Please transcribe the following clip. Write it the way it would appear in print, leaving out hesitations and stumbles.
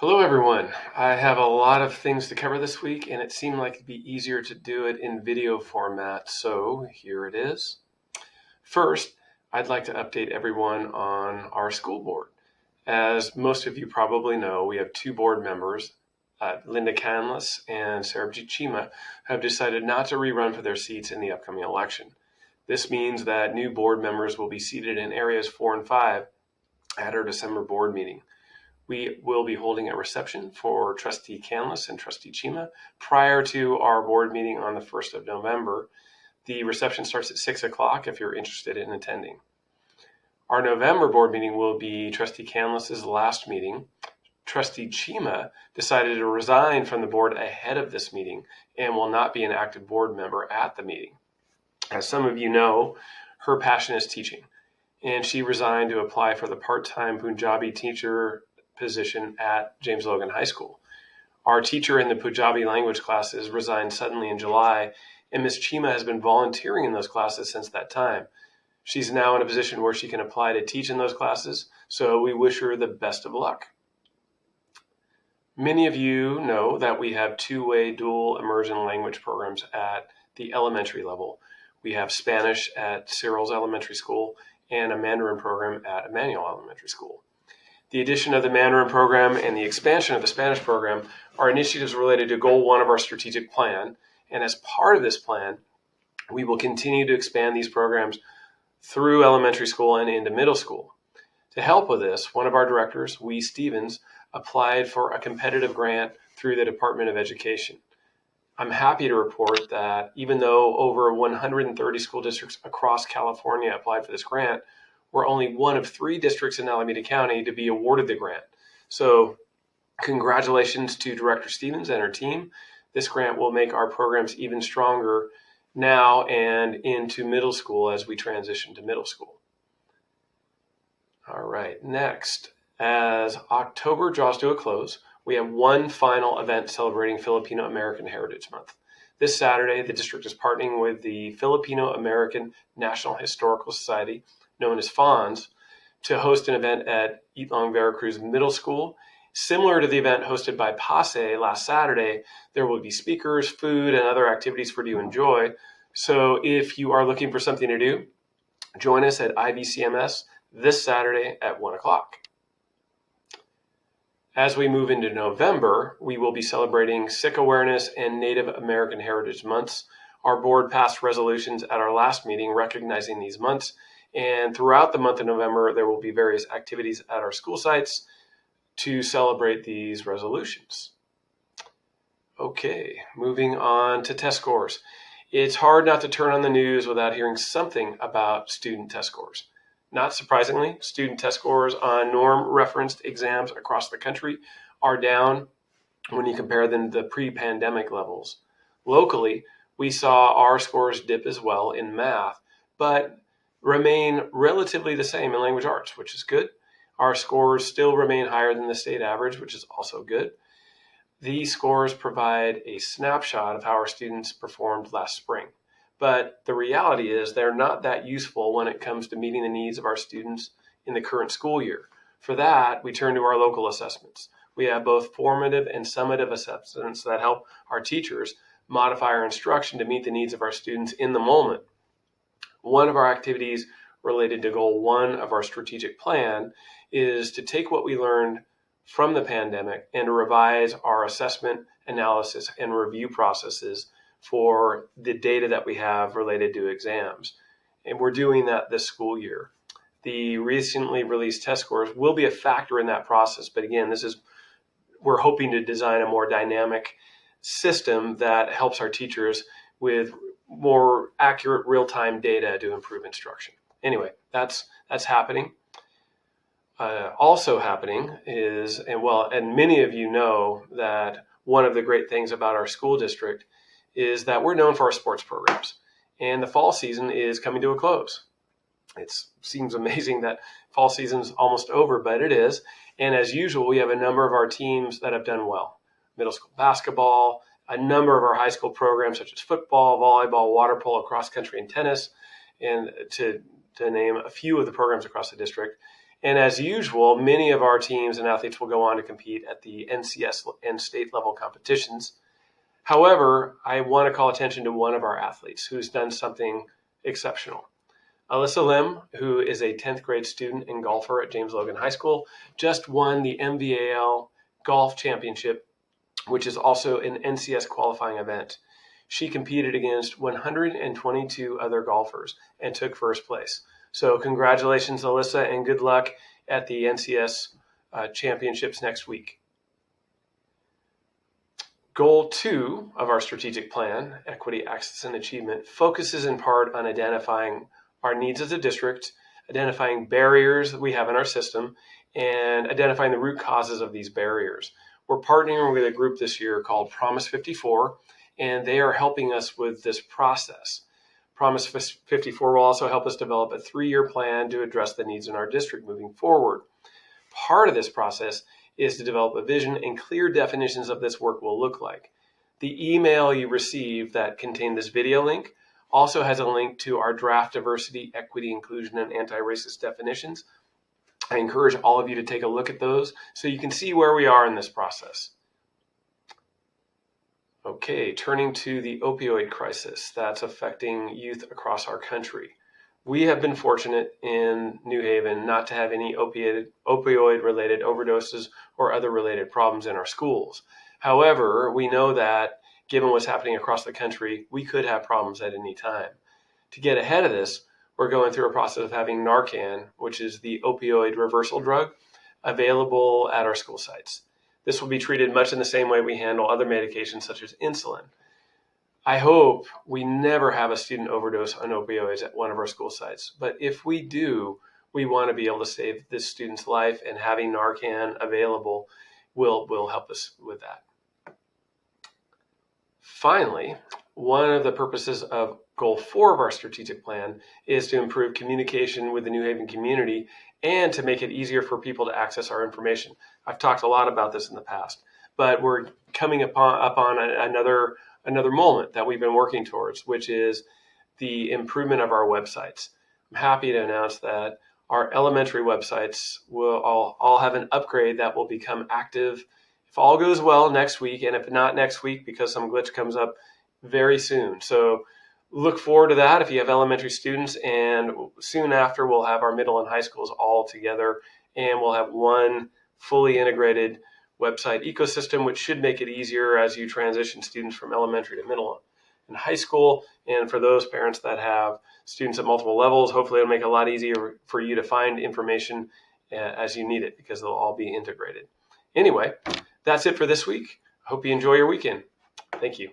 Hello, everyone. I have a lot of things to cover this week, and it seemed like it'd be easier to do it in video format, so here it is. First, I'd like to update everyone on our school board. As most of you probably know, we have two board members, Linda Canlis and Sarah Chima, have decided not to rerun for their seats in the upcoming election. This means that new board members will be seated in areas 4 and 5 at our December board meeting. We will be holding a reception for Trustee Canlis and Trustee Chima prior to our board meeting on the 1st of November. The reception starts at 6 o'clock if you're interested in attending. Our November board meeting will be Trustee Canlis' last meeting. Trustee Chima decided to resign from the board ahead of this meeting and will not be an active board member at the meeting. As some of you know, her passion is teaching, and she resigned to apply for the part-time Punjabi teacher position at James Logan High School. Our teacher in the Punjabi language classes resigned suddenly in July, and Ms. Chima has been volunteering in those classes since that time. She's now in a position where she can apply to teach in those classes, so we wish her the best of luck. Many of you know that we have two-way dual immersion language programs at the elementary level. We have Spanish at Cyril's Elementary School and a Mandarin program at Emmanuel Elementary School. The addition of the Mandarin program and the expansion of the Spanish program are initiatives related to Goal 1 of our strategic plan. And as part of this plan, we will continue to expand these programs through elementary school and into middle school. To help with this, one of our directors, Wee Stevens, applied for a competitive grant through the Department of Education. I'm happy to report that even though over 130 school districts across California applied for this grant, we're only one of 3 districts in Alameda County to be awarded the grant. So congratulations to Director Stevens and her team. This grant will make our programs even stronger now and into middle school as we transition to middle school. All right, next, as October draws to a close, we have one final event celebrating Filipino American Heritage Month. This Saturday, the district is partnering with the Filipino American National Historical Society, known as FONS, to host an event at Itlong Veracruz Middle School. Similar to the event hosted by PASE last Saturday, there will be speakers, food, and other activities for you to enjoy. So if you are looking for something to do, join us at IVCMS this Saturday at 1 o'clock. As we move into November, we will be celebrating Sikh Awareness and Native American Heritage Months. Our board passed resolutions at our last meeting recognizing these months, and throughout the month of November, there will be various activities at our school sites to celebrate these resolutions. Okay, moving on to test scores. It's hard not to turn on the news without hearing something about student test scores. Not surprisingly, student test scores on norm-referenced exams across the country are down when you compare them to the pre-pandemic levels. Locally, we saw our scores dip as well in math, but remain relatively the same in language arts, which is good. Our scores still remain higher than the state average, which is also good. These scores provide a snapshot of how our students performed last spring. But the reality is they're not that useful when it comes to meeting the needs of our students in the current school year. For that, we turn to our local assessments. We have both formative and summative assessments that help our teachers modify our instruction to meet the needs of our students in the moment. One of our activities related to Goal 1 of our strategic plan is to take what we learned from the pandemic and to revise our assessment, analysis, and review processes for the data that we have related to exams. And we're doing that this school year. The recently released test scores will be a factor in that process. But again, we're hoping to design a more dynamic system that helps our teachers with more accurate real-time data to improve instruction. Anyway, that's happening. Also happening is, and many of you know that one of the great things about our school district is that we're known for our sports programs, and the fall season is coming to a close. It seems amazing that fall season's almost over, but it is. And as usual, we have a number of our teams that have done well. Middle school basketball, a number of our high school programs such as football, volleyball, water polo, cross country, and tennis, and to name a few of the programs across the district. And as usual, many of our teams and athletes will go on to compete at the NCS and state level competitions. However, I want to call attention to one of our athletes who's done something exceptional. Alyssa Lim, who is a 10th grade student and golfer at James Logan High School, just won the MVAL Golf Championship, which is also an NCS qualifying event. She competed against 122 other golfers and took first place. So congratulations, Alyssa, and good luck at the NCS championships next week. Goal 2 of our strategic plan, Equity, Access, and Achievement, focuses in part on identifying our needs as a district, identifying barriers that we have in our system, and identifying the root causes of these barriers. We're partnering with a group this year called Promise 54, and they are helping us with this process. Promise 54 will also help us develop a 3-year plan to address the needs in our district moving forward. Part of this process is to develop a vision and clear definitions of this work will look like. The email you received that contained this video link also has a link to our draft diversity, equity, inclusion, and anti-racist definitions. I encourage all of you to take a look at those so you can see where we are in this process. Okay, turning to the opioid crisis that's affecting youth across our country. We have been fortunate in New Haven not to have any opioid-related overdoses or other related problems in our schools. However, we know that given what's happening across the country, we could have problems at any time. To get ahead of this, we're going through a process of having Narcan, which is the opioid reversal drug, available at our school sites. This will be treated much in the same way we handle other medications such as insulin. I hope we never have a student overdose on opioids at one of our school sites, but if we do, we want to be able to save this student's life, and having Narcan available will help us with that. Finally, one of the purposes of Goal 4 of our strategic plan is to improve communication with the New Haven community and to make it easier for people to access our information. I've talked a lot about this in the past, but we're coming up on another moment that we've been working towards, which is the improvement of our websites. I'm happy to announce that our elementary websites will all have an upgrade that will become active, if all goes well, next week, and if not next week because some glitch comes up, very soon. So look forward to that if you have elementary students, and soon after we'll have our middle and high schools all together, and we'll have one fully integrated website ecosystem, which should make it easier as you transition students from elementary to middle and high school. And for those parents that have students at multiple levels, hopefully it'll make it a lot easier for you to find information as you need it because they'll all be integrated. Anyway, that's it for this week. I hope you enjoy your weekend. Thank you.